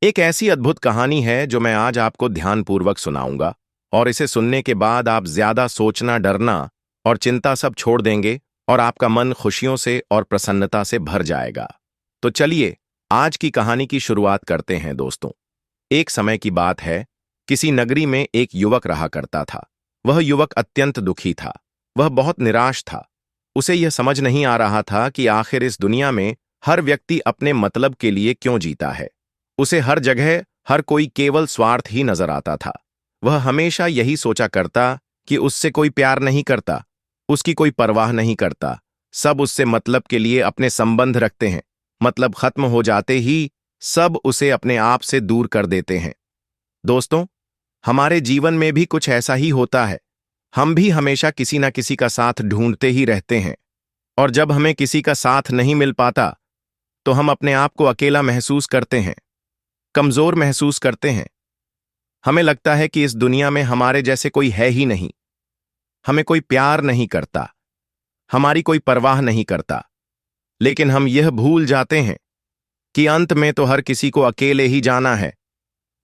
एक ऐसी अद्भुत कहानी है जो मैं आज आपको ध्यानपूर्वक सुनाऊंगा, और इसे सुनने के बाद आप ज्यादा सोचना, डरना और चिंता सब छोड़ देंगे और आपका मन खुशियों से और प्रसन्नता से भर जाएगा। तो चलिए आज की कहानी की शुरुआत करते हैं दोस्तों। एक समय की बात है, किसी नगरी में एक युवक रहा करता था। वह युवक अत्यंत दुखी था। वह बहुत निराश था। उसे यह समझ नहीं आ रहा था कि आखिर इस दुनिया में हर व्यक्ति अपने मतलब के लिए क्यों जीता है। उसे हर जगह हर कोई केवल स्वार्थ ही नजर आता था। वह हमेशा यही सोचा करता कि उससे कोई प्यार नहीं करता, उसकी कोई परवाह नहीं करता। सब उससे मतलब के लिए अपने संबंध रखते हैं। मतलब खत्म हो जाते ही सब उसे अपने आप से दूर कर देते हैं। दोस्तों, हमारे जीवन में भी कुछ ऐसा ही होता है। हम भी हमेशा किसी न किसी का साथ ढूंढते ही रहते हैं, और जब हमें किसी का साथ नहीं मिल पाता तो हम अपने आप को अकेला महसूस करते हैं, कमजोर महसूस करते हैं। हमें लगता है कि इस दुनिया में हमारे जैसे कोई है ही नहीं। हमें कोई प्यार नहीं करता, हमारी कोई परवाह नहीं करता। लेकिन हम यह भूल जाते हैं कि अंत में तो हर किसी को अकेले ही जाना है।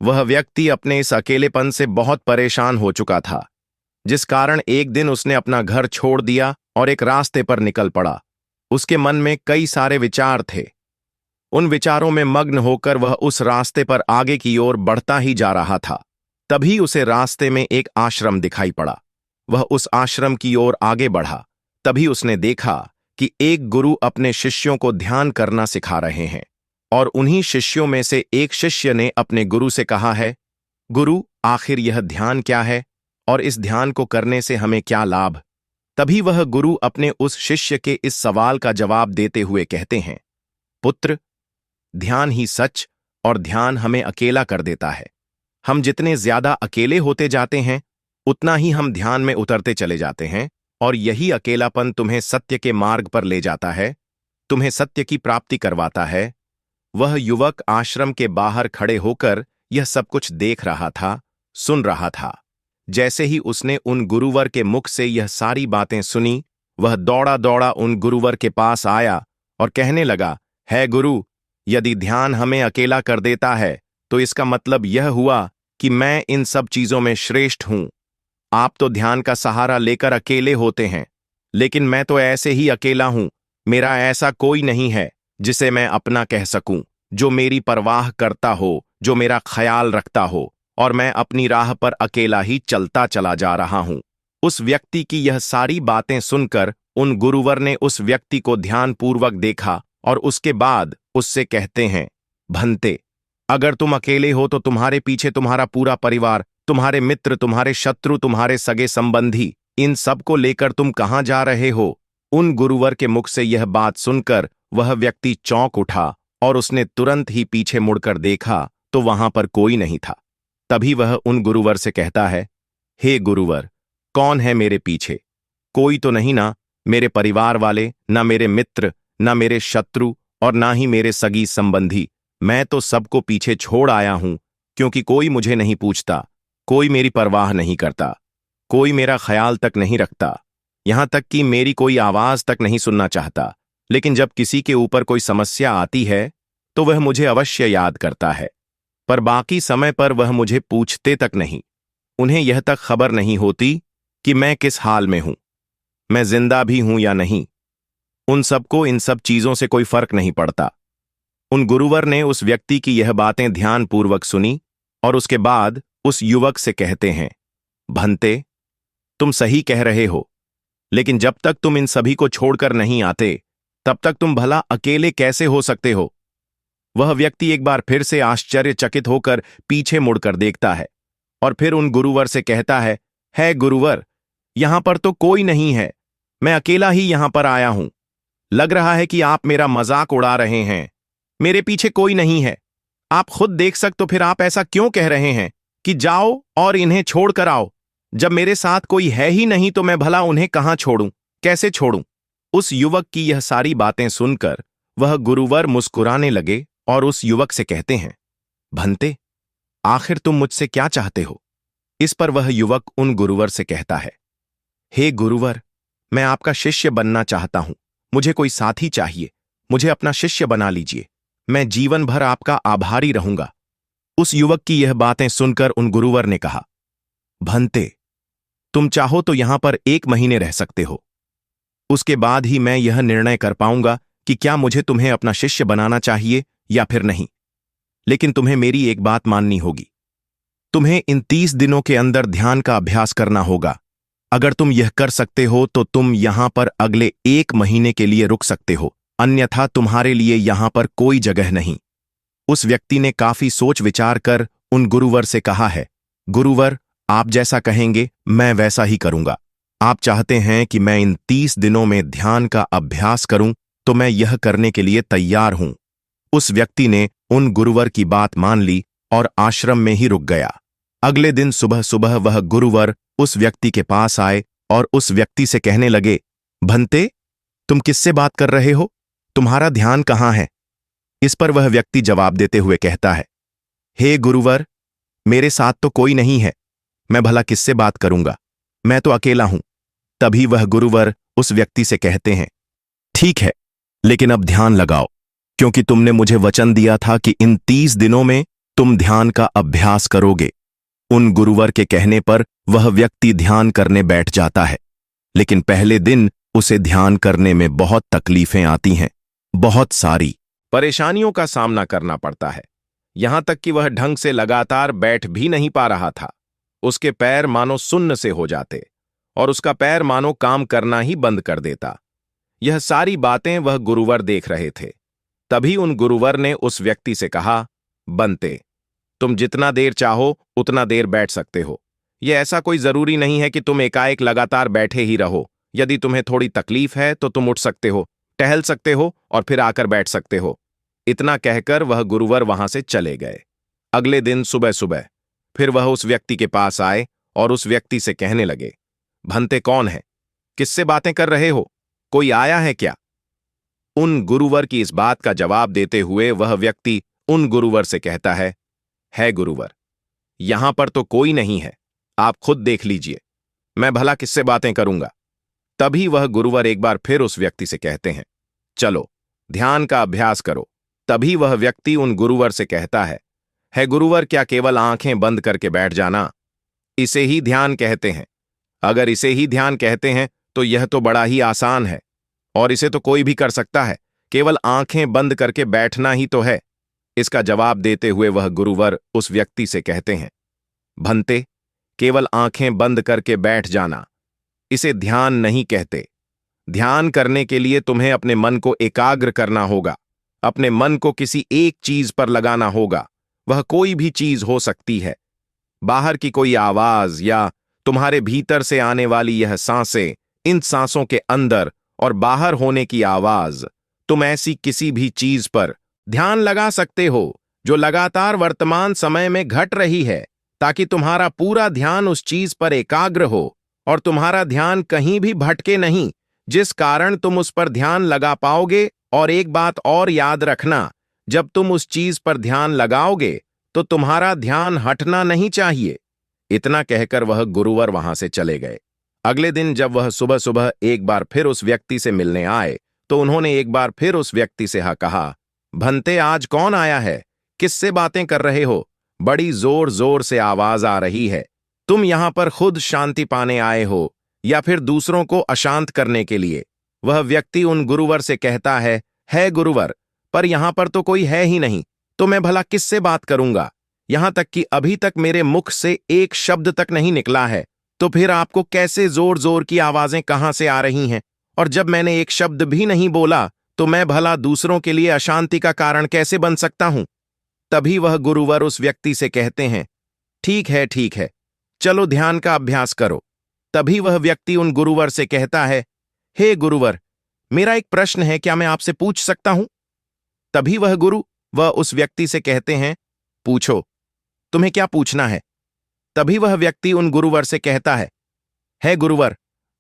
वह व्यक्ति अपने इस अकेलेपन से बहुत परेशान हो चुका था, जिस कारण एक दिन उसने अपना घर छोड़ दिया और एक रास्ते पर निकल पड़ा। उसके मन में कई सारे विचार थे। उन विचारों में मग्न होकर वह उस रास्ते पर आगे की ओर बढ़ता ही जा रहा था। तभी उसे रास्ते में एक आश्रम दिखाई पड़ा। वह उस आश्रम की ओर आगे बढ़ा। तभी उसने देखा कि एक गुरु अपने शिष्यों को ध्यान करना सिखा रहे हैं, और उन्हीं शिष्यों में से एक शिष्य ने अपने गुरु से कहा है, गुरु, आखिर यह ध्यान क्या है और इस ध्यान को करने से हमें क्या लाभ? तभी वह गुरु अपने उस शिष्य के इस सवाल का जवाब देते हुए कहते हैं, पुत्र, ध्यान ही सच और ध्यान हमें अकेला कर देता है। हम जितने ज्यादा अकेले होते जाते हैं, उतना ही हम ध्यान में उतरते चले जाते हैं, और यही अकेलापन तुम्हें सत्य के मार्ग पर ले जाता है, तुम्हें सत्य की प्राप्ति करवाता है। वह युवक आश्रम के बाहर खड़े होकर यह सब कुछ देख रहा था, सुन रहा था। जैसे ही उसने उन गुरुवर के मुख से यह सारी बातें सुनी, वह दौड़ा दौड़ा उन गुरुवर के पास आया और कहने लगा, है गुरु, यदि ध्यान हमें अकेला कर देता है तो इसका मतलब यह हुआ कि मैं इन सब चीजों में श्रेष्ठ हूं। आप तो ध्यान का सहारा लेकर अकेले होते हैं, लेकिन मैं तो ऐसे ही अकेला हूं। मेरा ऐसा कोई नहीं है जिसे मैं अपना कह सकूं, जो मेरी परवाह करता हो, जो मेरा ख्याल रखता हो, और मैं अपनी राह पर अकेला ही चलता चला जा रहा हूं। उस व्यक्ति की यह सारी बातें सुनकर उन गुरुवर ने उस व्यक्ति को ध्यानपूर्वक देखा और उसके बाद उससे कहते हैं, भंते, अगर तुम अकेले हो तो तुम्हारे पीछे तुम्हारा पूरा परिवार, तुम्हारे मित्र, तुम्हारे शत्रु, तुम्हारे सगे संबंधी, इन सब को लेकर तुम कहां जा रहे हो? उन गुरुवर के मुख से यह बात सुनकर वह व्यक्ति चौंक उठा, और उसने तुरंत ही पीछे मुड़कर देखा तो वहां पर कोई नहीं था। तभी वह उन गुरुवर से कहता है, हे गुरुवर, कौन है मेरे पीछे? कोई तो नहीं ना? मेरे परिवार वाले, ना मेरे मित्र, ना मेरे शत्रु, और ना ही मेरे सगी संबंधी। मैं तो सबको पीछे छोड़ आया हूं, क्योंकि कोई मुझे नहीं पूछता, कोई मेरी परवाह नहीं करता, कोई मेरा ख्याल तक नहीं रखता, यहां तक कि मेरी कोई आवाज तक नहीं सुनना चाहता। लेकिन जब किसी के ऊपर कोई समस्या आती है तो वह मुझे अवश्य याद करता है, पर बाकी समय पर वह मुझे पूछते तक नहीं। उन्हें यह तक खबर नहीं होती कि मैं किस हाल में हूं, मैं जिंदा भी हूं या नहीं। उन सबको इन सब चीजों से कोई फर्क नहीं पड़ता। उन गुरुवर ने उस व्यक्ति की यह बातें ध्यानपूर्वक सुनी, और उसके बाद उस युवक से कहते हैं, भंते, तुम सही कह रहे हो, लेकिन जब तक तुम इन सभी को छोड़कर नहीं आते, तब तक तुम भला अकेले कैसे हो सकते हो? वह व्यक्ति एक बार फिर से आश्चर्यचकित होकर पीछे मुड़कर देखता है, और फिर उन गुरुवर से कहता है गुरुवर, यहां पर तो कोई नहीं है, मैं अकेला ही यहां पर आया हूं। लग रहा है कि आप मेरा मजाक उड़ा रहे हैं। मेरे पीछे कोई नहीं है। आप खुद देख सकते, तो फिर आप ऐसा क्यों कह रहे हैं कि जाओ और इन्हें छोड़ कर आओ? जब मेरे साथ कोई है ही नहीं तो मैं भला उन्हें कहां छोड़ूं, कैसे छोड़ूं? उस युवक की यह सारी बातें सुनकर वह गुरुवर मुस्कुराने लगे और उस युवक से कहते हैं, भंते, आखिर तुम मुझसे क्या चाहते हो? इस पर वह युवक उन गुरुवर से कहता है, हे गुरुवर, मैं आपका शिष्य बनना चाहता हूं। मुझे कोई साथी चाहिए, मुझे अपना शिष्य बना लीजिए। मैं जीवन भर आपका आभारी रहूंगा। उस युवक की यह बातें सुनकर उन गुरुवर ने कहा, भंते, तुम चाहो तो यहां पर 1 महीने रह सकते हो। उसके बाद ही मैं यह निर्णय कर पाऊंगा कि क्या मुझे तुम्हें अपना शिष्य बनाना चाहिए या फिर नहीं। लेकिन तुम्हें मेरी एक बात माननी होगी। तुम्हें इन 30 दिनों के अंदर ध्यान का अभ्यास करना होगा। अगर तुम यह कर सकते हो तो तुम यहां पर अगले 1 महीने के लिए रुक सकते हो, अन्यथा तुम्हारे लिए यहां पर कोई जगह नहीं। उस व्यक्ति ने काफी सोच विचार कर उन गुरुवर से कहा है, गुरुवर, आप जैसा कहेंगे मैं वैसा ही करूंगा। आप चाहते हैं कि मैं इन 30 दिनों में ध्यान का अभ्यास करूं तो मैं यह करने के लिए तैयार हूं। उस व्यक्ति ने उन गुरुवर की बात मान ली और आश्रम में ही रुक गया। अगले दिन सुबह सुबह वह गुरुवर उस व्यक्ति के पास आए और उस व्यक्ति से कहने लगे, भंते, तुम किससे बात कर रहे हो? तुम्हारा ध्यान कहाँ है? इस पर वह व्यक्ति जवाब देते हुए कहता है, हे गुरुवर, मेरे साथ तो कोई नहीं है, मैं भला किससे बात करूंगा, मैं तो अकेला हूं। तभी वह गुरुवर उस व्यक्ति से कहते हैं, ठीक है, लेकिन अब ध्यान लगाओ, क्योंकि तुमने मुझे वचन दिया था कि इन 30 दिनों में तुम ध्यान का अभ्यास करोगे। उन गुरुवर के कहने पर वह व्यक्ति ध्यान करने बैठ जाता है, लेकिन पहले दिन उसे ध्यान करने में बहुत तकलीफें आती हैं, बहुत सारी परेशानियों का सामना करना पड़ता है। यहां तक कि वह ढंग से लगातार बैठ भी नहीं पा रहा था। उसके पैर मानो सुन्न से हो जाते और उसका पैर मानो काम करना ही बंद कर देता। यह सारी बातें वह गुरुवर देख रहे थे। तभी उन गुरुवर ने उस व्यक्ति से कहा, बंते, तुम जितना देर चाहो उतना देर बैठ सकते हो। यह ऐसा कोई जरूरी नहीं है कि तुम एकाएक लगातार बैठे ही रहो। यदि तुम्हें थोड़ी तकलीफ है तो तुम उठ सकते हो, टहल सकते हो और फिर आकर बैठ सकते हो। इतना कहकर वह गुरुवर वहां से चले गए। अगले दिन सुबह सुबह फिर वह उस व्यक्ति के पास आए और उस व्यक्ति से कहने लगे, भंते कौन है? किससे बातें कर रहे हो? कोई आया है क्या? उन गुरुवर की इस बात का जवाब देते हुए वह व्यक्ति उन गुरुवर से कहता है गुरुवर, यहां पर तो कोई नहीं है, आप खुद देख लीजिए, मैं भला किससे बातें करूंगा। तभी वह गुरुवर एक बार फिर उस व्यक्ति से कहते हैं, चलो ध्यान का अभ्यास करो। तभी वह व्यक्ति उन गुरुवर से कहता है गुरुवर, क्या केवल आंखें बंद करके बैठ जाना, इसे ही ध्यान कहते हैं? अगर इसे ही ध्यान कहते हैं तो यह तो बड़ा ही आसान है और इसे तो कोई भी कर सकता है, केवल आंखें बंद करके बैठना ही तो है। इसका जवाब देते हुए वह गुरुवर उस व्यक्ति से कहते हैं, भंते, केवल आंखें बंद करके बैठ जाना, इसे ध्यान नहीं कहते। ध्यान करने के लिए तुम्हें अपने मन को एकाग्र करना होगा, अपने मन को किसी एक चीज पर लगाना होगा। वह कोई भी चीज हो सकती है, बाहर की कोई आवाज या तुम्हारे भीतर से आने वाली यह सांसें, इन सांसों के अंदर और बाहर होने की आवाज। तुम ऐसी किसी भी चीज पर ध्यान लगा सकते हो जो लगातार वर्तमान समय में घट रही है, ताकि तुम्हारा पूरा ध्यान उस चीज पर एकाग्र हो और तुम्हारा ध्यान कहीं भी भटके नहीं, जिस कारण तुम उस पर ध्यान लगा पाओगे। और एक बात और याद रखना, जब तुम उस चीज पर ध्यान लगाओगे तो तुम्हारा ध्यान हटना नहीं चाहिए। इतना कहकर वह गुरुवर वहां से चले गए। अगले दिन जब वह सुबह सुबह एक बार फिर उस व्यक्ति से मिलने आए तो उन्होंने एक बार फिर उस व्यक्ति से कहा, भंते, आज कौन आया है? किससे बातें कर रहे हो? बड़ी जोर जोर से आवाज आ रही है। तुम यहां पर खुद शांति पाने आए हो या फिर दूसरों को अशांत करने के लिए? वह व्यक्ति उन गुरुवर से कहता है गुरुवर, पर यहां पर तो कोई है ही नहीं, तो मैं भला किससे बात करूंगा? यहां तक कि अभी तक मेरे मुख से एक शब्द तक नहीं निकला है, तो फिर आपको कैसे जोर जोर की आवाजें कहां से आ रही हैं? और जब मैंने एक शब्द भी नहीं बोला तो मैं भला दूसरों के लिए अशांति का कारण कैसे बन सकता हूं? तभी वह गुरुवर उस व्यक्ति से कहते हैं, ठीक है, चलो ध्यान का अभ्यास करो। तभी वह व्यक्ति उन गुरुवर से कहता है, हे गुरुवर, मेरा एक प्रश्न है, क्या मैं आपसे पूछ सकता हूं? तभी वह उस व्यक्ति से कहते हैं, पूछो, तुम्हें क्या पूछना है? तभी वह व्यक्ति उन गुरुवर से कहता है गुरुवर,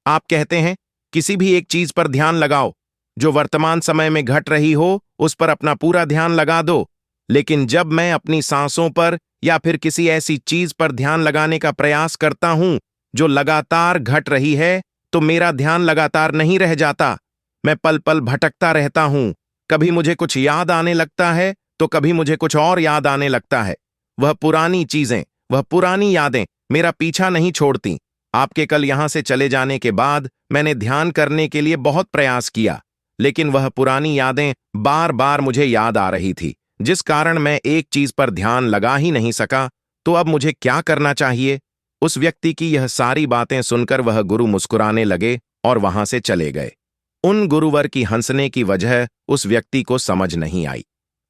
आप कहते हैं किसी भी एक चीज पर ध्यान लगाओ, जो वर्तमान समय में घट रही हो उस पर अपना पूरा ध्यान लगा दो। लेकिन जब मैं अपनी सांसों पर या फिर किसी ऐसी चीज पर ध्यान लगाने का प्रयास करता हूं जो लगातार घट रही है, तो मेरा ध्यान लगातार नहीं रह जाता। मैं पल पल भटकता रहता हूं। कभी मुझे कुछ याद आने लगता है तो कभी मुझे कुछ और याद आने लगता है। वह पुरानी चीजें, वह पुरानी यादें मेरा पीछा नहीं छोड़ती। आपके कल यहां से चले जाने के बाद मैंने ध्यान करने के लिए बहुत प्रयास किया, लेकिन वह पुरानी यादें बार बार मुझे याद आ रही थी, जिस कारण मैं एक चीज पर ध्यान लगा ही नहीं सका। तो अब मुझे क्या करना चाहिए? उस व्यक्ति की यह सारी बातें सुनकर वह गुरु मुस्कुराने लगे और वहां से चले गए। उन गुरुवर की हंसने की वजह उस व्यक्ति को समझ नहीं आई।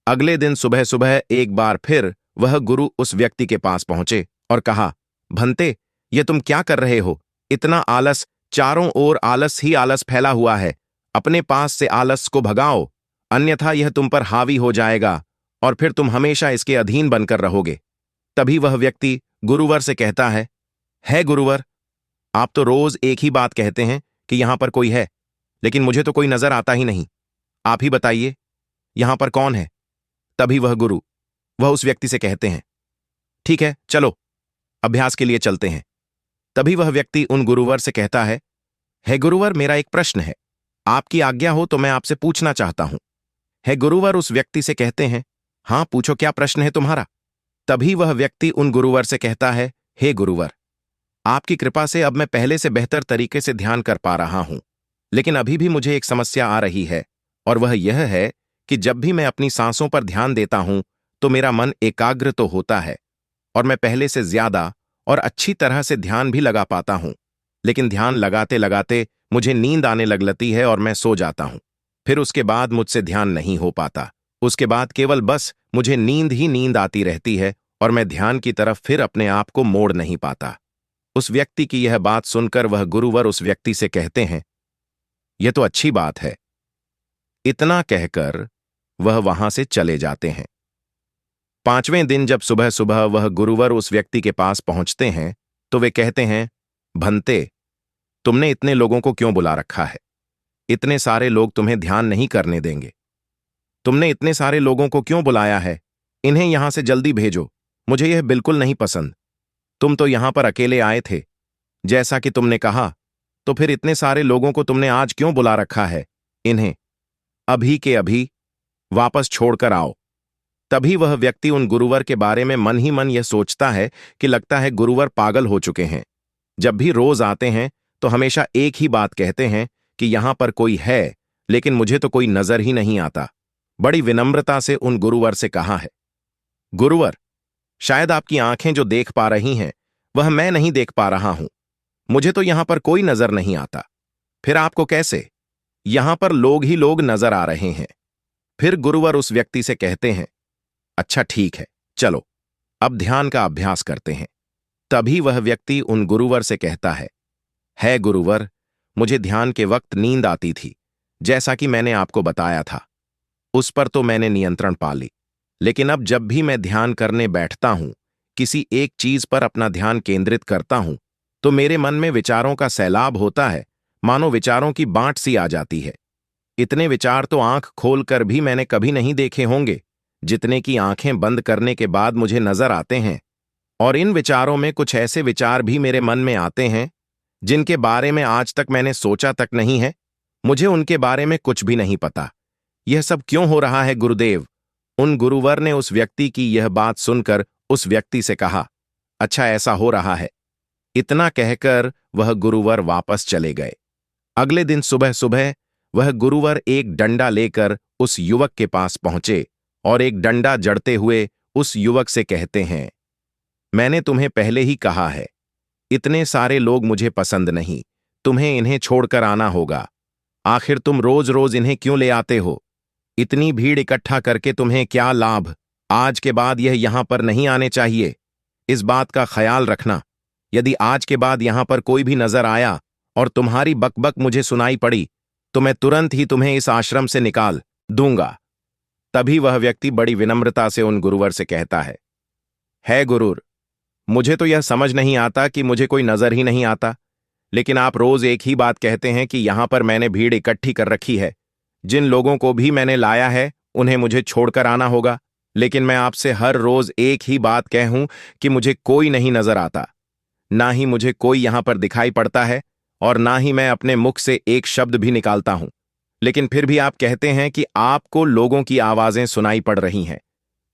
अगले दिन सुबह सुबह एक बार फिर वह गुरु उस व्यक्ति के पास पहुंचे और कहा, भंते, ये तुम क्या कर रहे हो? इतना आलस, चारों ओर आलस ही आलस फैला हुआ है। अपने पास से आलस को भगाओ, अन्यथा यह तुम पर हावी हो जाएगा और फिर तुम हमेशा इसके अधीन बनकर रहोगे। तभी वह व्यक्ति गुरुवर से कहता है गुरुवर, आप तो रोज एक ही बात कहते हैं कि यहां पर कोई है, लेकिन मुझे तो कोई नजर आता ही नहीं। आप ही बताइए, यहां पर कौन है? तभी वह उस व्यक्ति से कहते हैं, ठीक है, चलो अभ्यास के लिए चलते हैं। तभी वह व्यक्ति उन गुरुवर से कहता है गुरुवर, मेरा एक प्रश्न है, आपकी आज्ञा हो तो मैं आपसे पूछना चाहता हूं। है गुरुवर उस व्यक्ति से कहते हैं, हां पूछो, क्या प्रश्न है तुम्हारा? तभी वह व्यक्ति उन गुरुवर से कहता है, हे गुरुवर, आपकी कृपा से अब मैं पहले से बेहतर तरीके से ध्यान कर पा रहा हूं, लेकिन अभी भी मुझे एक समस्या आ रही है, और वह यह है कि जब भी मैं अपनी सांसों पर ध्यान देता हूं तो मेरा मन एकाग्र तो होता है और मैं पहले से ज्यादा और अच्छी तरह से ध्यान भी लगा पाता हूं, लेकिन ध्यान लगाते लगाते मुझे नींद आने लगती है और मैं सो जाता हूं। फिर उसके बाद मुझसे ध्यान नहीं हो पाता। उसके बाद केवल बस मुझे नींद ही नींद आती रहती है और मैं ध्यान की तरफ फिर अपने आप को मोड़ नहीं पाता। उस व्यक्ति की यह बात सुनकर वह गुरुवर उस व्यक्ति से कहते हैं, यह तो अच्छी बात है। इतना कहकर वह वहां से चले जाते हैं। 5वें दिन जब सुबह सुबह वह गुरुवर उस व्यक्ति के पास पहुंचते हैं तो वे कहते हैं, भंते, तुमने इतने लोगों को क्यों बुला रखा है? इतने सारे लोग तुम्हें ध्यान नहीं करने देंगे। तुमने इतने सारे लोगों को क्यों बुलाया है? इन्हें यहां से जल्दी भेजो, मुझे यह बिल्कुल नहीं पसंद। तुम तो यहां पर अकेले आए थे, जैसा कि तुमने कहा, तो फिर इतने सारे लोगों को तुमने आज क्यों बुला रखा है? इन्हें अभी के अभी वापस छोड़कर आओ। तभी वह व्यक्ति उन गुरुवर के बारे में मन ही मन यह सोचता है कि लगता है गुरुवर पागल हो चुके हैं। जब भी रोज आते हैं तो हमेशा एक ही बात कहते हैं कि यहां पर कोई है, लेकिन मुझे तो कोई नजर ही नहीं आता। बड़ी विनम्रता से उन गुरुवर से कहा है, गुरुवर, शायद आपकी आंखें जो देख पा रही हैं वह मैं नहीं देख पा रहा हूं। मुझे तो यहां पर कोई नजर नहीं आता, फिर आपको कैसे? यहां पर लोग ही लोग नजर आ रहे हैं। फिर गुरुवर उस व्यक्ति से कहते हैं, अच्छा ठीक है, चलो अब ध्यान का अभ्यास करते हैं। तभी वह व्यक्ति उन गुरुवर से कहता है गुरुवर, मुझे ध्यान के वक्त नींद आती थी, जैसा कि मैंने आपको बताया था। उस पर तो मैंने नियंत्रण पा ली, लेकिन अब जब भी मैं ध्यान करने बैठता हूं, किसी एक चीज पर अपना ध्यान केंद्रित करता हूं, तो मेरे मन में विचारों का सैलाब होता है, मानो विचारों की बांट सी आ जाती है। इतने विचार तो आंख खोलकर भी मैंने कभी नहीं देखे होंगे, जितने की आंखें बंद करने के बाद मुझे नजर आते हैं। और इन विचारों में कुछ ऐसे विचार भी मेरे मन में आते हैं जिनके बारे में आज तक मैंने सोचा तक नहीं है। मुझे उनके बारे में कुछ भी नहीं पता। यह सब क्यों हो रहा है गुरुदेव? उन गुरुवर ने उस व्यक्ति की यह बात सुनकर उस व्यक्ति से कहा, अच्छा ऐसा हो रहा है। इतना कहकर वह गुरुवर वापस चले गए। अगले दिन सुबह सुबह वह गुरुवर एक डंडा लेकर उस युवक के पास पहुंचे और एक डंडा जड़ते हुए उस युवक से कहते हैं, मैंने तुम्हें पहले ही कहा है, इतने सारे लोग मुझे पसंद नहीं, तुम्हें इन्हें छोड़कर आना होगा। आखिर तुम रोज रोज इन्हें क्यों ले आते हो? इतनी भीड़ इकट्ठा करके तुम्हें क्या लाभ? आज के बाद यह यहां पर नहीं आने चाहिए। इस बात का ख्याल रखना। यदि आज के बाद यहां पर कोई भी नजर आया और तुम्हारी बकबक मुझे सुनाई पड़ी तो मैं तुरंत ही तुम्हें इस आश्रम से निकाल दूंगा। तभी वह व्यक्ति बड़ी विनम्रता से उन गुरुवर से कहता है गुरुर, मुझे तो यह समझ नहीं आता कि मुझे कोई नजर ही नहीं आता, लेकिन आप रोज एक ही बात कहते हैं कि यहां पर मैंने भीड़ इकट्ठी कर रखी है। जिन लोगों को भी मैंने लाया है उन्हें मुझे छोड़कर आना होगा, लेकिन मैं आपसे हर रोज एक ही बात कहूं कि मुझे कोई नहीं नजर आता। ना ही मुझे कोई यहां पर दिखाई पड़ता है और ना ही मैं अपने मुख से एक शब्द भी निकालता हूं, लेकिन फिर भी आप कहते हैं कि आपको लोगों की आवाजें सुनाई पड़ रही हैं।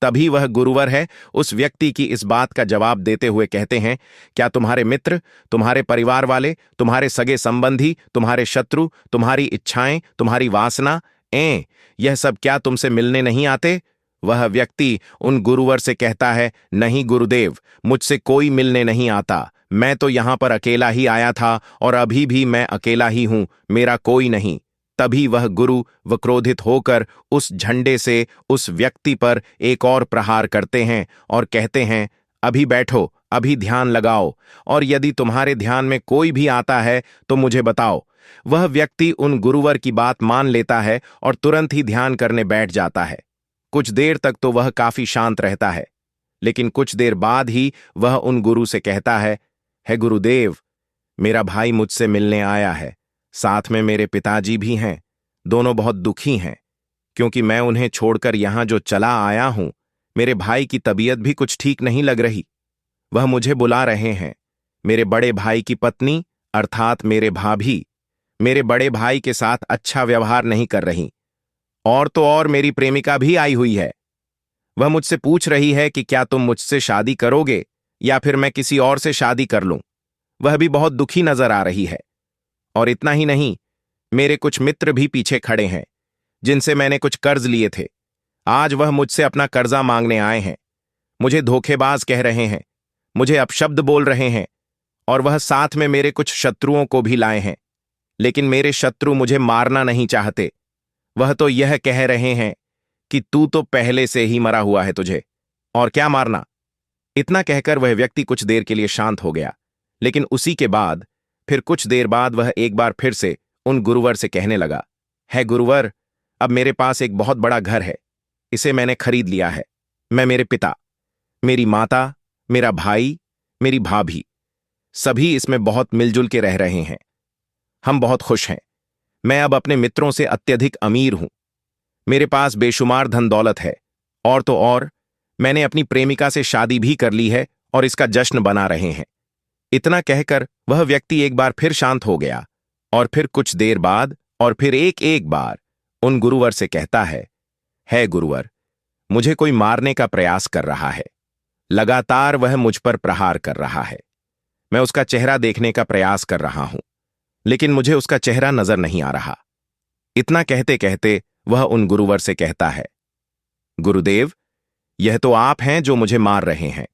तभी वह गुरुवर है उस व्यक्ति की इस बात का जवाब देते हुए कहते हैं, क्या तुम्हारे मित्र, तुम्हारे परिवार वाले, तुम्हारे सगे संबंधी, तुम्हारे शत्रु, तुम्हारी इच्छाएं, तुम्हारी वासना, यह सब क्या तुमसे मिलने नहीं आते? वह व्यक्ति उन गुरुवर से कहता है, नहीं गुरुदेव, मुझसे कोई मिलने नहीं आता। मैं तो यहां पर अकेला ही आया था और अभी भी मैं अकेला ही हूं, मेरा कोई नहीं। तभी वह गुरु क्रोधित होकर उस झंडे से उस व्यक्ति पर एक और प्रहार करते हैं और कहते हैं, अभी बैठो, अभी ध्यान लगाओ, और यदि तुम्हारे ध्यान में कोई भी आता है तो मुझे बताओ। वह व्यक्ति उन गुरुवर की बात मान लेता है और तुरंत ही ध्यान करने बैठ जाता है। कुछ देर तक तो वह काफी शांत रहता है, लेकिन कुछ देर बाद ही वह उन गुरु से कहता है गुरुदेव, मेरा भाई मुझसे मिलने आया है, साथ में मेरे पिताजी भी हैं। दोनों बहुत दुखी हैं, क्योंकि मैं उन्हें छोड़कर यहां जो चला आया हूं, मेरे भाई की तबीयत भी कुछ ठीक नहीं लग रही। वह मुझे बुला रहे हैं। मेरे बड़े भाई की पत्नी अर्थात मेरे भाभी मेरे बड़े भाई के साथ अच्छा व्यवहार नहीं कर रही, और तो और मेरी प्रेमिका भी आई हुई है। वह मुझसे पूछ रही है कि क्या तुम मुझसे शादी करोगे या फिर मैं किसी और से शादी कर लूं। वह भी बहुत दुखी नजर आ रही है। और इतना ही नहीं, मेरे कुछ मित्र भी पीछे खड़े हैं, जिनसे मैंने कुछ कर्ज लिए थे। आज वह मुझसे अपना कर्जा मांगने आए हैं। मुझे धोखेबाज कह रहे हैं, मुझे अपशब्द बोल रहे हैं, और वह साथ में मेरे कुछ शत्रुओं को भी लाए हैं। लेकिन मेरे शत्रु मुझे मारना नहीं चाहते। वह तो यह कह रहे हैं कि तू तो पहले से ही मरा हुआ है, तुझे और क्या मारना। इतना कहकर वह व्यक्ति कुछ देर के लिए शांत हो गया, लेकिन उसी के बाद फिर कुछ देर बाद वह एक बार फिर से उन गुरुवर से कहने लगा, है गुरुवर, अब मेरे पास एक बहुत बड़ा घर है। इसे मैंने खरीद लिया है। मैं, मेरे पिता, मेरी माता, मेरा भाई, मेरी भाभी, सभी इसमें बहुत मिलजुल के रह रहे हैं। हम बहुत खुश हैं। मैं अब अपने मित्रों से अत्यधिक अमीर हूं। मेरे पास बेशुमार धन दौलत है, और तो और मैंने अपनी प्रेमिका से शादी भी कर ली है और इसका जश्न बना रहे हैं। इतना कहकर वह व्यक्ति एक बार फिर शांत हो गया, और फिर कुछ देर बाद और फिर एक एक बार उन गुरुवर से कहता है गुरुवर, मुझे कोई मारने का प्रयास कर रहा है। लगातार वह मुझ पर प्रहार कर रहा है। मैं उसका चेहरा देखने का प्रयास कर रहा हूं, लेकिन मुझे उसका चेहरा नजर नहीं आ रहा। इतना कहते कहते वह उन गुरुवर से कहता है, गुरुदेव, यह तो आप हैं जो मुझे मार रहे हैं,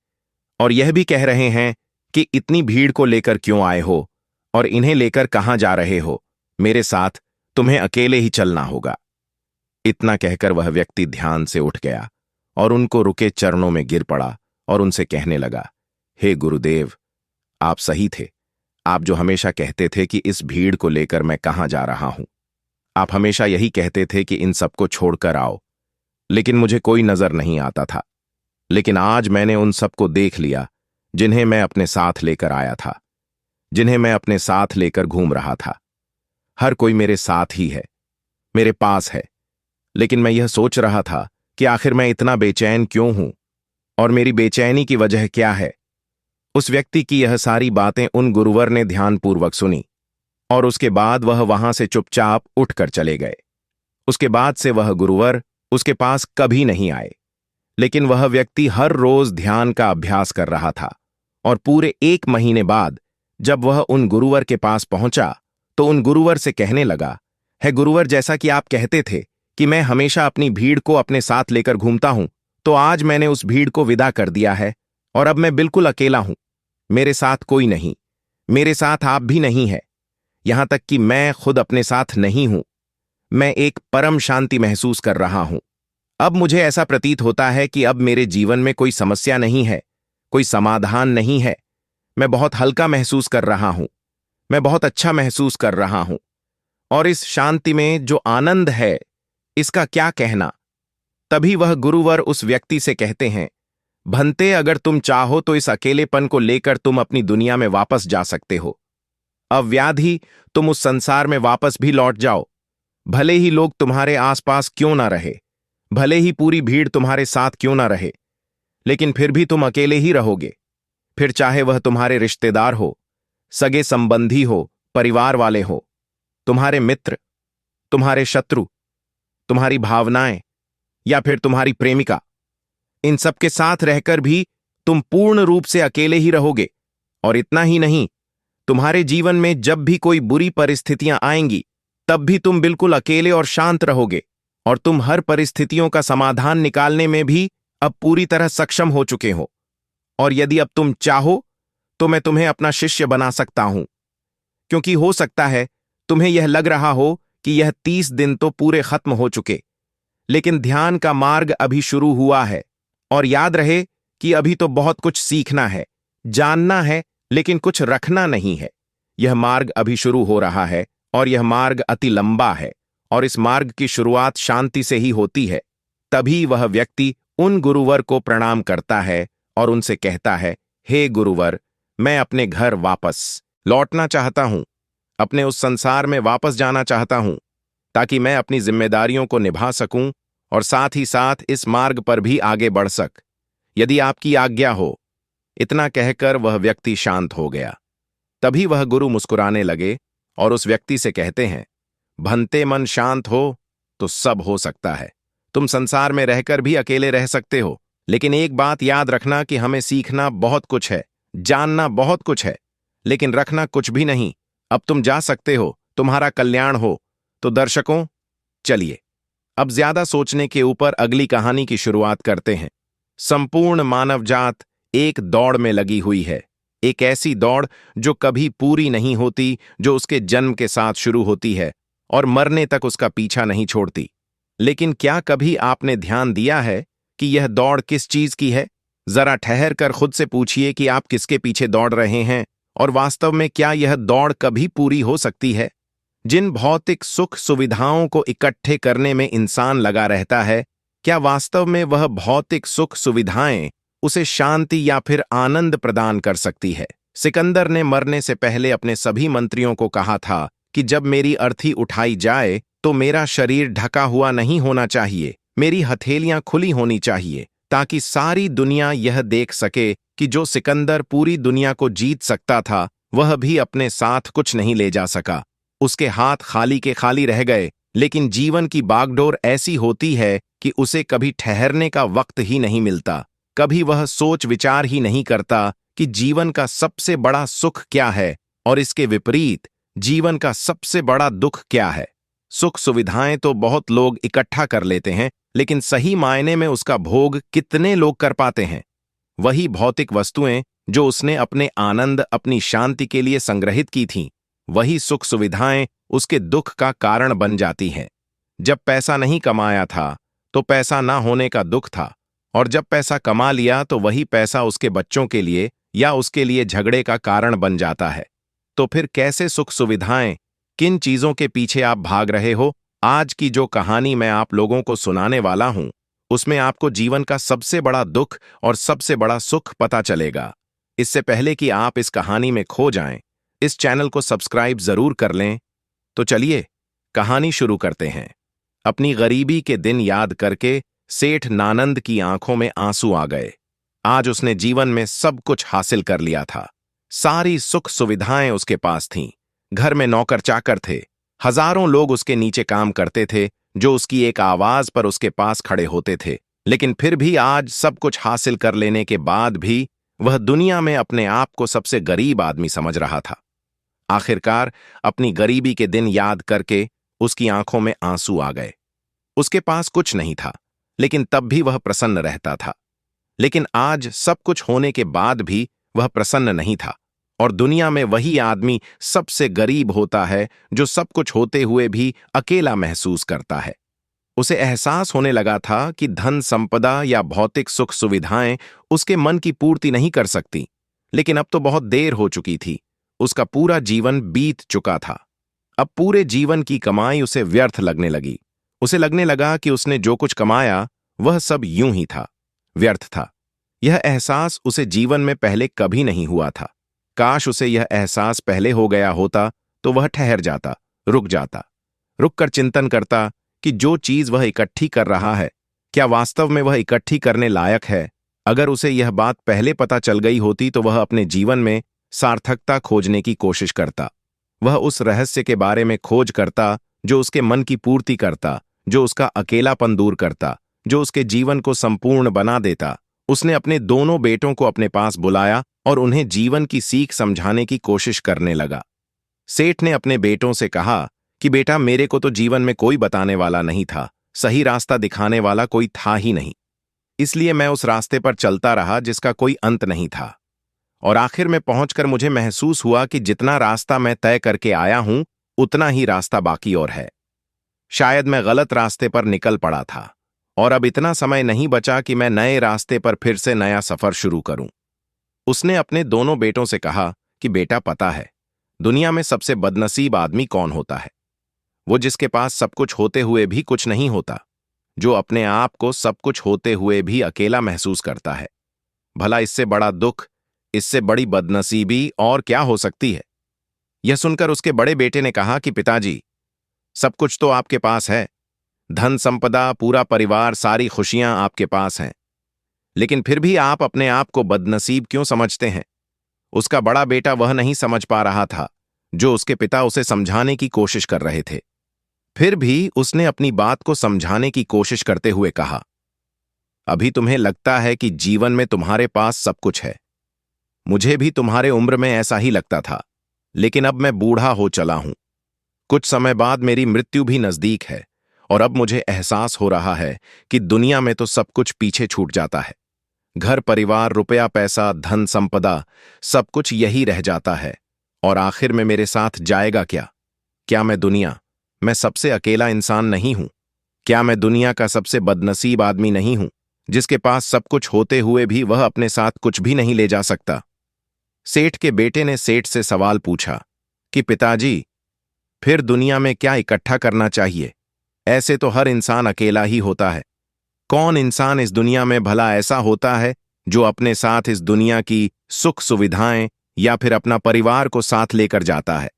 और यह भी कह रहे हैं कि इतनी भीड़ को लेकर क्यों आए हो और इन्हें लेकर कहां जा रहे हो। मेरे साथ तुम्हें अकेले ही चलना होगा। इतना कहकर वह व्यक्ति ध्यान से उठ गया और उनको रुके चरणों में गिर पड़ा और उनसे कहने लगा, हे गुरुदेव, आप सही थे। आप जो हमेशा कहते थे कि इस भीड़ को लेकर मैं कहां जा रहा हूं। आप हमेशा यही कहते थे कि इन सबको छोड़कर आओ, लेकिन मुझे कोई नजर नहीं आता था। लेकिन आज मैंने उन सबको देख लिया जिन्हें मैं अपने साथ लेकर आया था, जिन्हें मैं अपने साथ लेकर घूम रहा था। हर कोई मेरे साथ ही है, मेरे पास है। लेकिन मैं यह सोच रहा था कि आखिर मैं इतना बेचैन क्यों हूं और मेरी बेचैनी की वजह क्या है। उस व्यक्ति की यह सारी बातें उन गुरुवर ने ध्यानपूर्वक सुनी, और उसके बाद वह वहां से चुपचाप उठकर चले गए। उसके बाद से वह गुरुवर उसके पास कभी नहीं आए। लेकिन वह व्यक्ति हर रोज ध्यान का अभ्यास कर रहा था, और पूरे 1 महीने बाद जब वह उन गुरुवर के पास पहुंचा तो उन गुरुवर से कहने लगा, है गुरुवर, जैसा कि आप कहते थे कि मैं हमेशा अपनी भीड़ को अपने साथ लेकर घूमता हूं, तो आज मैंने उस भीड़ को विदा कर दिया है और अब मैं बिल्कुल अकेला हूं। मेरे साथ कोई नहीं, मेरे साथ आप भी नहीं है, यहां तक कि मैं खुद अपने साथ नहीं हूं। मैं एक परम शांति महसूस कर रहा हूं। अब मुझे ऐसा प्रतीत होता है कि अब मेरे जीवन में कोई समस्या नहीं है, कोई समाधान नहीं है। मैं बहुत हल्का महसूस कर रहा हूं, मैं बहुत अच्छा महसूस कर रहा हूं, और इस शांति में जो आनंद है, इसका क्या कहना। तभी वह गुरुवर उस व्यक्ति से कहते हैं, भंते, अगर तुम चाहो तो इस अकेलेपन को लेकर तुम अपनी दुनिया में वापस जा सकते हो। अव्याधि तुम उस संसार में वापस भी लौट जाओ। भले ही लोग तुम्हारे आसपास क्यों ना रहे, भले ही पूरी भीड़ तुम्हारे साथ क्यों ना रहे, लेकिन फिर भी तुम अकेले ही रहोगे। फिर चाहे वह तुम्हारे रिश्तेदार हो, सगे संबंधी हो, परिवार वाले हो, तुम्हारे मित्र, तुम्हारे शत्रु, तुम्हारी भावनाएं, या फिर तुम्हारी प्रेमिका, इन सबके साथ रहकर भी तुम पूर्ण रूप से अकेले ही रहोगे। और इतना ही नहीं, तुम्हारे जीवन में जब भी कोई बुरी परिस्थितियां आएंगी तब भी तुम बिल्कुल अकेले और शांत रहोगे, और तुम हर परिस्थितियों का समाधान निकालने में भी अब पूरी तरह सक्षम हो चुके हो। और यदि अब तुम चाहो तो मैं तुम्हें अपना शिष्य बना सकता हूं, क्योंकि हो सकता है तुम्हें यह लग रहा हो कि यह 30 दिन तो पूरे खत्म हो चुके, लेकिन ध्यान का मार्ग अभी शुरू हुआ है। और याद रहे कि अभी तो बहुत कुछ सीखना है, जानना है, लेकिन कुछ रखना नहीं है। यह मार्ग अभी शुरू हो रहा है और यह मार्ग अति लंबा है, और इस मार्ग की शुरुआत शांति से ही होती है। तभी वह व्यक्ति उन गुरुवर को प्रणाम करता है और उनसे कहता है, हे गुरुवर, मैं अपने घर वापस लौटना चाहता हूं, अपने उस संसार में वापस जाना चाहता हूं, ताकि मैं अपनी जिम्मेदारियों को निभा सकूं और साथ ही साथ इस मार्ग पर भी आगे बढ़ सक। यदि आपकी आज्ञा हो। इतना कहकर वह व्यक्ति शांत हो गया। तभी वह गुरु मुस्कुराने लगे और उस व्यक्ति से कहते हैं, भंते मन शांत हो तो सब हो सकता है। तुम संसार में रहकर भी अकेले रह सकते हो, लेकिन एक बात याद रखना कि हमें सीखना बहुत कुछ है, जानना बहुत कुछ है, लेकिन रखना कुछ भी नहीं। अब तुम जा सकते हो, तुम्हारा कल्याण हो। तो दर्शकों, चलिए अब ज्यादा सोचने के ऊपर अगली कहानी की शुरुआत करते हैं। संपूर्ण मानव जात एक दौड़ में लगी हुई है, एक ऐसी दौड़ जो कभी पूरी नहीं होती, जो उसके जन्म के साथ शुरू होती है और मरने तक उसका पीछा नहीं छोड़ती। लेकिन क्या कभी आपने ध्यान दिया है कि यह दौड़ किस चीज की है? जरा ठहर कर खुद से पूछिए कि आप किसके पीछे दौड़ रहे हैं, और वास्तव में क्या यह दौड़ कभी पूरी हो सकती है? जिन भौतिक सुख सुविधाओं को इकट्ठे करने में इंसान लगा रहता है, क्या वास्तव में वह भौतिक सुख सुविधाएं उसे शांति या फिर आनंद प्रदान कर सकती है? सिकंदर ने मरने से पहले अपने सभी मंत्रियों को कहा था कि जब मेरी अर्थी उठाई जाए तो मेरा शरीर ढका हुआ नहीं होना चाहिए, मेरी हथेलियां खुली होनी चाहिए, ताकि सारी दुनिया यह देख सके कि जो सिकंदर पूरी दुनिया को जीत सकता था, वह भी अपने साथ कुछ नहीं ले जा सका। उसके हाथ खाली के खाली रह गए। लेकिन जीवन की बागडोर ऐसी होती है कि उसे कभी ठहरने का वक्त ही नहीं मिलता। कभी वह सोच विचार ही नहीं करता कि जीवन का सबसे बड़ा सुख क्या है, और इसके विपरीत जीवन का सबसे बड़ा दुख क्या है। सुख सुविधाएं तो बहुत लोग इकट्ठा कर लेते हैं, लेकिन सही मायने में उसका भोग कितने लोग कर पाते हैं? वही भौतिक वस्तुएं जो उसने अपने आनंद, अपनी शांति के लिए संग्रहित की थीं, वही सुख सुविधाएं उसके दुख का कारण बन जाती हैं। जब पैसा नहीं कमाया था तो पैसा ना होने का दुख था, और जब पैसा कमा लिया तो वही पैसा उसके बच्चों के लिए या उसके लिए झगड़े का कारण बन जाता है। तो फिर कैसे सुख सुविधाएं, किन चीजों के पीछे आप भाग रहे हो? आज की जो कहानी मैं आप लोगों को सुनाने वाला हूं, उसमें आपको जीवन का सबसे बड़ा दुख और सबसे बड़ा सुख पता चलेगा। इससे पहले कि आप इस कहानी में खो जाएं, इस चैनल को सब्सक्राइब जरूर कर लें। तो चलिए कहानी शुरू करते हैं। अपनी गरीबी के दिन याद करके सेठ नानंद की आंखों में आंसू आ गए। आज उसने जीवन में सब कुछ हासिल कर लिया था। सारी सुख सुविधाएं उसके पास थीं। घर में नौकर चाकर थे, हजारों लोग उसके नीचे काम करते थे, जो उसकी एक आवाज पर उसके पास खड़े होते थे। लेकिन फिर भी आज सब कुछ हासिल कर लेने के बाद भी वह दुनिया में अपने आप को सबसे गरीब आदमी समझ रहा था। आखिरकार अपनी गरीबी के दिन याद करके उसकी आंखों में आंसू आ गए। उसके पास कुछ नहीं था, लेकिन तब भी वह प्रसन्न रहता था। लेकिन आज सब कुछ होने के बाद भी वह प्रसन्न नहीं था, और दुनिया में वही आदमी सबसे गरीब होता है जो सब कुछ होते हुए भी अकेला महसूस करता है। उसे एहसास होने लगा था कि धन संपदा या भौतिक सुख सुविधाएं उसके मन की पूर्ति नहीं कर सकती। लेकिन अब तो बहुत देर हो चुकी थी। उसका पूरा जीवन बीत चुका था। अब पूरे जीवन की कमाई उसे व्यर्थ लगने लगी। उसे लगने लगा कि उसने जो कुछ कमाया वह सब यूं ही था, व्यर्थ था। यह एहसास उसे जीवन में पहले कभी नहीं हुआ था। काश उसे यह एहसास पहले हो गया होता तो वह ठहर जाता, रुक जाता, रुककर चिंतन करता कि जो चीज वह इकट्ठी कर रहा है, क्या वास्तव में वह इकट्ठी करने लायक है। अगर उसे यह बात पहले पता चल गई होती तो वह अपने जीवन में सार्थकता खोजने की कोशिश करता। वह उस रहस्य के बारे में खोज करता जो उसके मन की पूर्ति करता, जो उसका अकेलापन दूर करता, जो उसके जीवन को संपूर्ण बना देता। उसने अपने दोनों बेटों को अपने पास बुलाया और उन्हें जीवन की सीख समझाने की कोशिश करने लगा। सेठ ने अपने बेटों से कहा कि बेटा, मेरे को तो जीवन में कोई बताने वाला नहीं था, सही रास्ता दिखाने वाला कोई था ही नहीं, इसलिए मैं उस रास्ते पर चलता रहा जिसका कोई अंत नहीं था। और आखिर में पहुंचकर मुझे महसूस हुआ कि जितना रास्ता मैं तय करके आया हूं उतना ही रास्ता बाकी और है। शायद मैं गलत रास्ते पर निकल पड़ा था और अब इतना समय नहीं बचा कि मैं नए रास्ते पर फिर से नया सफर शुरू करूं। उसने अपने दोनों बेटों से कहा कि बेटा, पता है दुनिया में सबसे बदनसीब आदमी कौन होता है? वो जिसके पास सब कुछ होते हुए भी कुछ नहीं होता, जो अपने आप को सब कुछ होते हुए भी अकेला महसूस करता है। भला इससे बड़ा दुख, इससे बड़ी बदनसीबी और क्या हो सकती है? यह सुनकर उसके बड़े बेटे ने कहा कि पिताजी, सब कुछ तो आपके पास है, धन संपदा, पूरा परिवार, सारी खुशियां आपके पास हैं, लेकिन फिर भी आप अपने आप को बदनसीब क्यों समझते हैं? उसका बड़ा बेटा वह नहीं समझ पा रहा था जो उसके पिता उसे समझाने की कोशिश कर रहे थे। फिर भी उसने अपनी बात को समझाने की कोशिश करते हुए कहा, अभी तुम्हें लगता है कि जीवन में तुम्हारे पास सब कुछ है। मुझे भी तुम्हारे उम्र में ऐसा ही लगता था, लेकिन अब मैं बूढ़ा हो चला हूं। कुछ समय बाद मेरी मृत्यु भी नजदीक है और अब मुझे एहसास हो रहा है कि दुनिया में तो सब कुछ पीछे छूट जाता है। घर परिवार, रुपया पैसा, धन संपदा, सब कुछ यही रह जाता है और आखिर में मेरे साथ जाएगा क्या? क्या मैं सबसे अकेला इंसान नहीं हूं? क्या मैं दुनिया का सबसे बदनसीब आदमी नहीं हूं, जिसके पास सब कुछ होते हुए भी वह अपने साथ कुछ भी नहीं ले जा सकता? सेठ के बेटे ने सेठ से सवाल पूछा कि पिताजी, फिर दुनिया में क्या इकट्ठा करना चाहिए? ऐसे तो हर इंसान अकेला ही होता है। कौन इंसान इस दुनिया में भला ऐसा होता है जो अपने साथ इस दुनिया की सुख सुविधाएं या फिर अपना परिवार को साथ लेकर जाता है?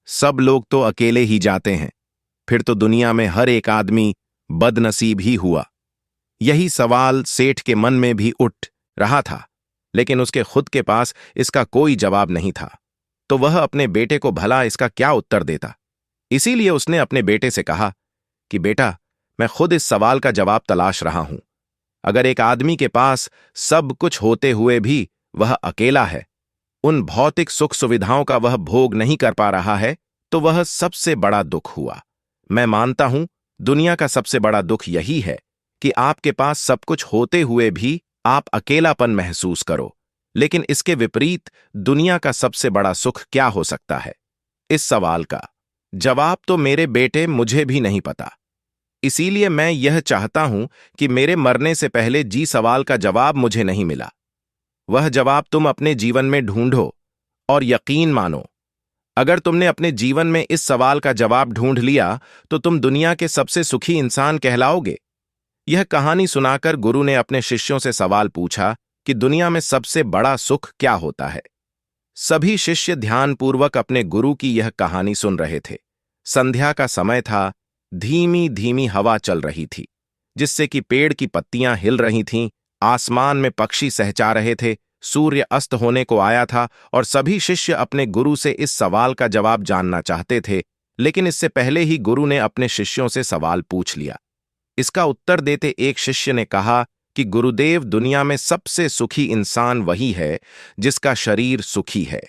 सब लोग तो अकेले ही जाते हैं। फिर तो दुनिया में हर एक आदमी बदनसीब ही हुआ। यही सवाल सेठ के मन में भी उठ रहा था, लेकिन उसके खुद के पास इसका कोई जवाब नहीं था, तो वह अपने बेटे को भला इसका क्या उत्तर देता। इसीलिए उसने अपने बेटे से कहा कि बेटा, मैं खुद इस सवाल का जवाब तलाश रहा हूं। अगर एक आदमी के पास सब कुछ होते हुए भी वह अकेला है, उन भौतिक सुख सुविधाओं का वह भोग नहीं कर पा रहा है, तो वह सबसे बड़ा दुख हुआ। मैं मानता हूं दुनिया का सबसे बड़ा दुख यही है कि आपके पास सब कुछ होते हुए भी आप अकेलापन महसूस करो। लेकिन इसके विपरीत दुनिया का सबसे बड़ा सुख क्या हो सकता है? इस सवाल का जवाब तो मेरे बेटे मुझे भी नहीं पता। इसीलिए मैं यह चाहता हूं कि मेरे मरने से पहले जी सवाल का जवाब मुझे नहीं मिला, वह जवाब तुम अपने जीवन में ढूंढो और यकीन मानो, अगर तुमने अपने जीवन में इस सवाल का जवाब ढूंढ लिया तो तुम दुनिया के सबसे सुखी इंसान कहलाओगे। यह कहानी सुनाकर गुरु ने अपने शिष्यों से सवाल पूछा कि दुनिया में सबसे बड़ा सुख क्या होता है। सभी शिष्य ध्यानपूर्वक अपने गुरु की यह कहानी सुन रहे थे। संध्या का समय था, धीमी धीमी हवा चल रही थी, जिससे कि पेड़ की पत्तियां हिल रही थीं, आसमान में पक्षी सहचा रहे थे, सूर्य अस्त होने को आया था और सभी शिष्य अपने गुरु से इस सवाल का जवाब जानना चाहते थे। लेकिन इससे पहले ही गुरु ने अपने शिष्यों से सवाल पूछ लिया। इसका उत्तर देते एक शिष्य ने कहा कि गुरुदेव, दुनिया में सबसे सुखी इंसान वही है जिसका शरीर सुखी है।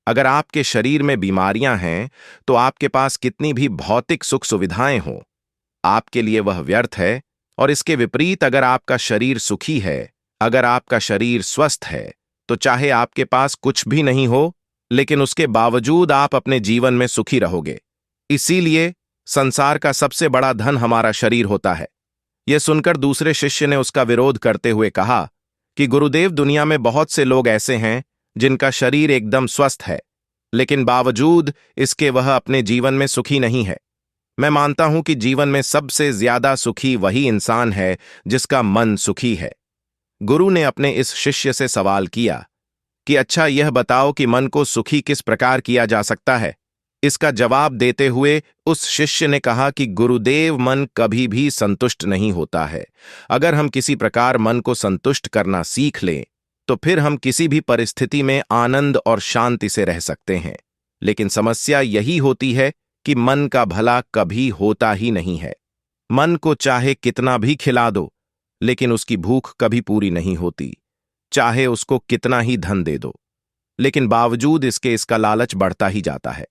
अगर आपके शरीर में बीमारियां हैं तो आपके पास कितनी भी भौतिक सुख सुविधाएं हों, आपके लिए वह व्यर्थ है। और इसके विपरीत अगर आपका शरीर सुखी है, अगर आपका शरीर स्वस्थ है, तो चाहे आपके पास कुछ भी नहीं हो, लेकिन उसके बावजूद आप अपने जीवन में सुखी रहोगे। इसीलिए संसार का सबसे बड़ा धन हमारा शरीर होता है। यह सुनकर दूसरे शिष्य ने उसका विरोध करते हुए कहा कि गुरुदेव, दुनिया में बहुत से लोग ऐसे हैं जिनका शरीर एकदम स्वस्थ है, लेकिन बावजूद इसके वह अपने जीवन में सुखी नहीं है। मैं मानता हूं कि जीवन में सबसे ज्यादा सुखी वही इंसान है जिसका मन सुखी है। गुरु ने अपने इस शिष्य से सवाल किया कि अच्छा, यह बताओ कि मन को सुखी किस प्रकार किया जा सकता है। इसका जवाब देते हुए उस शिष्य ने कहा कि गुरुदेव, मन कभी भी संतुष्ट नहीं होता है। अगर हम किसी प्रकार मन को संतुष्ट करना सीख लें तो फिर हम किसी भी परिस्थिति में आनंद और शांति से रह सकते हैं। लेकिन समस्या यही होती है कि मन का भला कभी होता ही नहीं है। मन को चाहे कितना भी खिला दो, लेकिन उसकी भूख कभी पूरी नहीं होती, चाहे उसको कितना ही धन दे दो। लेकिन बावजूद इसके इसका लालच बढ़ता ही जाता है।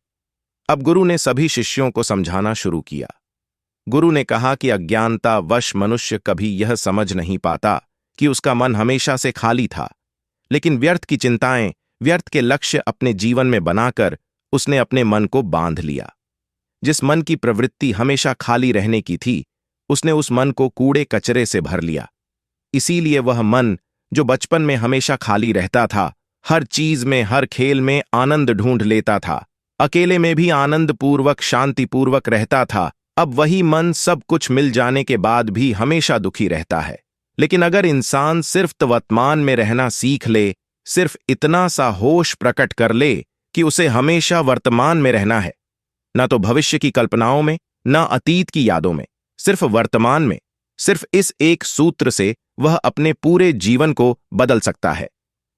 अब गुरु ने सभी शिष्यों को समझाना शुरू किया। गुरु ने कहा कि अज्ञानतावश मनुष्य कभी यह समझ नहीं पाता कि उसका मन हमेशा से खाली था, लेकिन व्यर्थ की चिंताएं, व्यर्थ के लक्ष्य अपने जीवन में बनाकर उसने अपने मन को बांध लिया। जिस मन की प्रवृत्ति हमेशा खाली रहने की थी, उसने उस मन को कूड़े कचरे से भर लिया। इसीलिए वह मन जो बचपन में हमेशा खाली रहता था, हर चीज में, हर खेल में आनंद ढूंढ लेता था, अकेले में भी आनंदपूर्वक शांतिपूर्वक रहता था, अब वही मन सब कुछ मिल जाने के बाद भी हमेशा दुखी रहता है। लेकिन अगर इंसान सिर्फ वर्तमान में रहना सीख ले, सिर्फ इतना सा होश प्रकट कर ले कि उसे हमेशा वर्तमान में रहना है, न तो भविष्य की कल्पनाओं में, न अतीत की यादों में, सिर्फ वर्तमान में, सिर्फ इस एक सूत्र से वह अपने पूरे जीवन को बदल सकता है।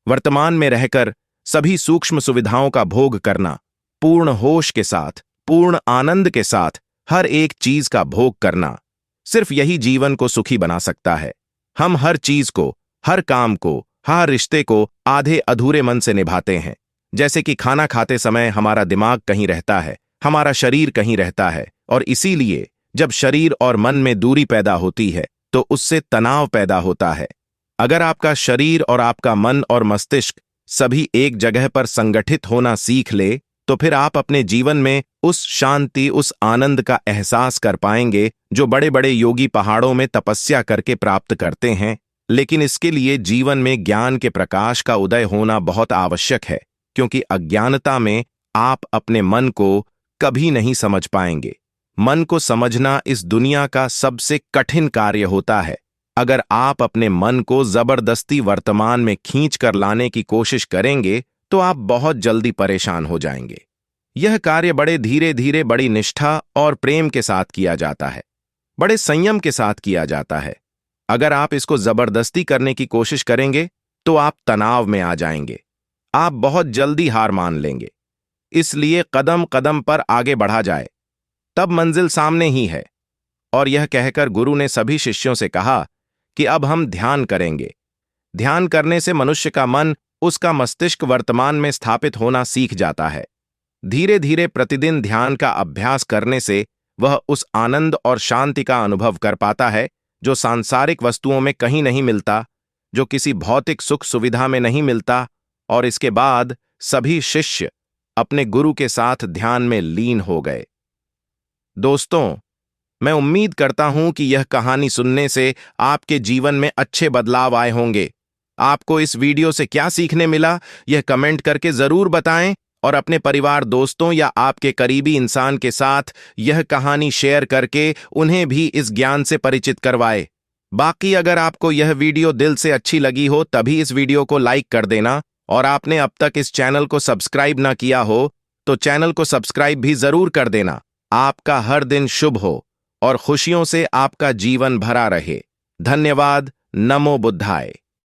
वर्तमान में रहकर सभी सूक्ष्म सुविधाओं का भोग करना, पूर्ण होश के साथ, पूर्ण आनंद के साथ हर एक चीज का भोग करना, सिर्फ यही जीवन को सुखी बना सकता है। हम हर चीज को, हर काम को, हर रिश्ते को आधे अधूरे मन से निभाते हैं। जैसे कि खाना खाते समय हमारा दिमाग कहीं रहता है, हमारा शरीर कहीं रहता है, और इसीलिए जब शरीर और मन में दूरी पैदा होती है तो उससे तनाव पैदा होता है। अगर आपका शरीर और आपका मन और मस्तिष्क सभी एक जगह पर संगठित होना सीख ले, तो फिर आप अपने जीवन में उस शांति, उस आनंद का एहसास कर पाएंगे जो बड़े बड़े योगी पहाड़ों में तपस्या करके प्राप्त करते हैं। लेकिन इसके लिए जीवन में ज्ञान के प्रकाश का उदय होना बहुत आवश्यक है, क्योंकि अज्ञानता में आप अपने मन को कभी नहीं समझ पाएंगे। मन को समझना इस दुनिया का सबसे कठिन कार्य होता है। अगर आप अपने मन को जबरदस्ती वर्तमान में खींच कर लाने की कोशिश करेंगे तो आप बहुत जल्दी परेशान हो जाएंगे। यह कार्य बड़े धीरे धीरे, बड़ी निष्ठा और प्रेम के साथ किया जाता है, बड़े संयम के साथ किया जाता है। अगर आप इसको जबरदस्ती करने की कोशिश करेंगे तो आप तनाव में आ जाएंगे, आप बहुत जल्दी हार मान लेंगे। इसलिए कदम कदम पर आगे बढ़ा जाए, तब मंजिल सामने ही है। और यह कहकर गुरु ने सभी शिष्यों से कहा कि अब हम ध्यान करेंगे। ध्यान करने से मनुष्य का मन, उसका मस्तिष्क वर्तमान में स्थापित होना सीख जाता है। धीरे धीरे प्रतिदिन ध्यान का अभ्यास करने से वह उस आनंद और शांति का अनुभव कर पाता है जो सांसारिक वस्तुओं में कहीं नहीं मिलता, जो किसी भौतिक सुख सुविधा में नहीं मिलता। और इसके बाद सभी शिष्य अपने गुरु के साथ ध्यान में लीन हो गए। दोस्तों, मैं उम्मीद करता हूं कि यह कहानी सुनने से आपके जीवन में अच्छे बदलाव आए होंगे। आपको इस वीडियो से क्या सीखने मिला, यह कमेंट करके जरूर बताएं, और अपने परिवार, दोस्तों या आपके करीबी इंसान के साथ यह कहानी शेयर करके उन्हें भी इस ज्ञान से परिचित करवाएं। बाकी अगर आपको यह वीडियो दिल से अच्छी लगी हो तभी इस वीडियो को लाइक कर देना, और आपने अब तक इस चैनल को सब्सक्राइब ना किया हो तो चैनल को सब्सक्राइब भी जरूर कर देना। आपका हर दिन शुभ हो और खुशियों से आपका जीवन भरा रहे। धन्यवाद। नमो बुद्धाय।